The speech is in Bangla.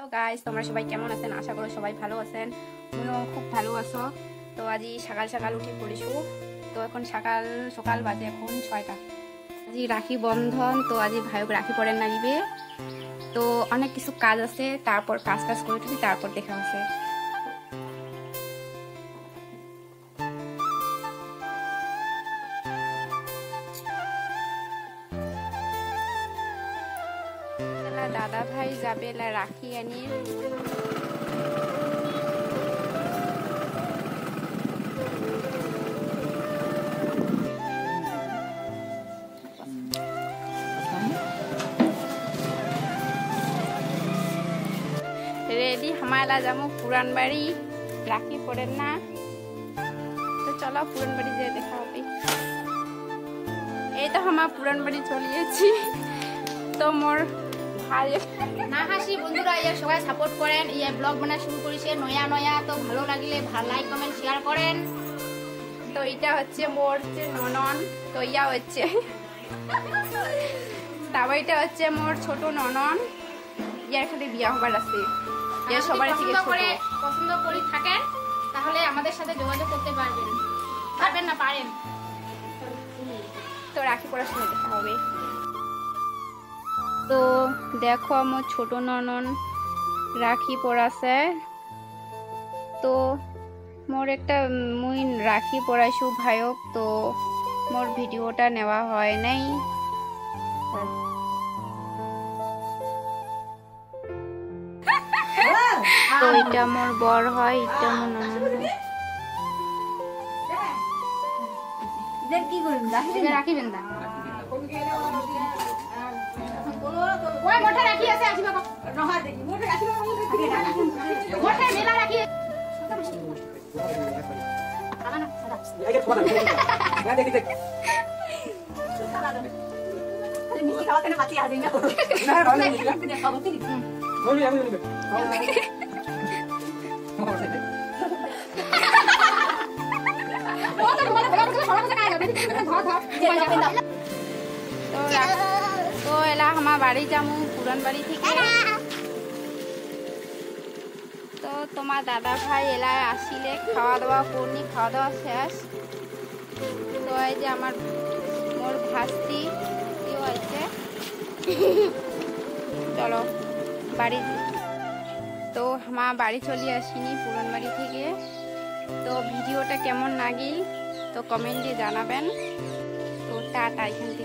হ্যালো গাইস, তোমরা সবাই কেমন আছেন? আশা করি সবাই ভালো আছেন। আমিও খুব ভালো আছো। তো আজি সকাল সকাল উঠে পড়িছো। তো এখন সকাল সকাল বাজে এখন 6টা। আজি রাখি বন্ধন, তো আজি ভাইক রাখি পরেন না দিবে। তো অনেক কিছু কাজ আছে, তারপর কাজ করে তুলি, তারপর দেখা আছে। দাদা ভাই যাবে রাখি আনি। রেডি হামালা যাবো পুরান বাড়ি, রাখি পড়েন না। তো চলো পুরান বাড়ি যেয়ে দেখা হবে। এই তো আমার পুরান বাড়ি চলিয়েছি। তো মোর ভাই না হাসি বন্ধুরা ইয়ে সবাই সাপোর্ট করেন, ইয়ে ব্লগ বানা শুরু করেছে নয়া নয়া। তো ভালো লাগলে লাইক কমেন্ট শেয়ার করেন। তো এটা হচ্ছে মোর ননন। তো ইয়া হচ্ছে তারপর এটা হচ্ছে মোর ছোট ননন। ইয়ার খালি বিয়া হবার আছে। ইয়ার সবার থেকে পছন্দ করি থাকেন তাহলে আমাদের সাথে যোগাযোগ করতে পারবেন। পারবেন না পারেন। তো রাখি পড়ার সময় দেখা হবে। তো দেখো আমার ছোট ননন রাখি পড়াছে। তো মোর একটা মুই রাখি পড়াইছু ভাইক, তো মোর ভিডিওটা নেওয়া হয় নাই। তো এটা মোর বর হয়, এটা মোর ননদ হয়। কি করুন রাখি বেন্দা ওই মোটা রাখি আছে আসি বাবা নহা দেখি মোটা রাখি মোটা মেলা রাখি আনা সাদা এই কে ফোনা না দেখি দেখ আরে মিষ্টি খাওয়াতে না পাতি আদি না না ভালো মিষ্টি খাওয়া খাওয়াতে বলি আমি বলি তো এলা আমার বাড়ি যাবো পুরান বাড়ি থেকে। তো তোমার দাদা ভাই এলা আসিলে খাওয়া দাওয়া করনি, খাওয়া দাওয়া শেষ। তো এই যে আমার মোর ভাস্তি কেউ আছে। চলো বাড়ি। তো আমার বাড়ি চলে আসিনি পুরান বাড়ি থেকে। তো ভিডিওটা কেমন লাগিল তো কমেন্টে জানাবেন। তো টাটা এখান থেকে।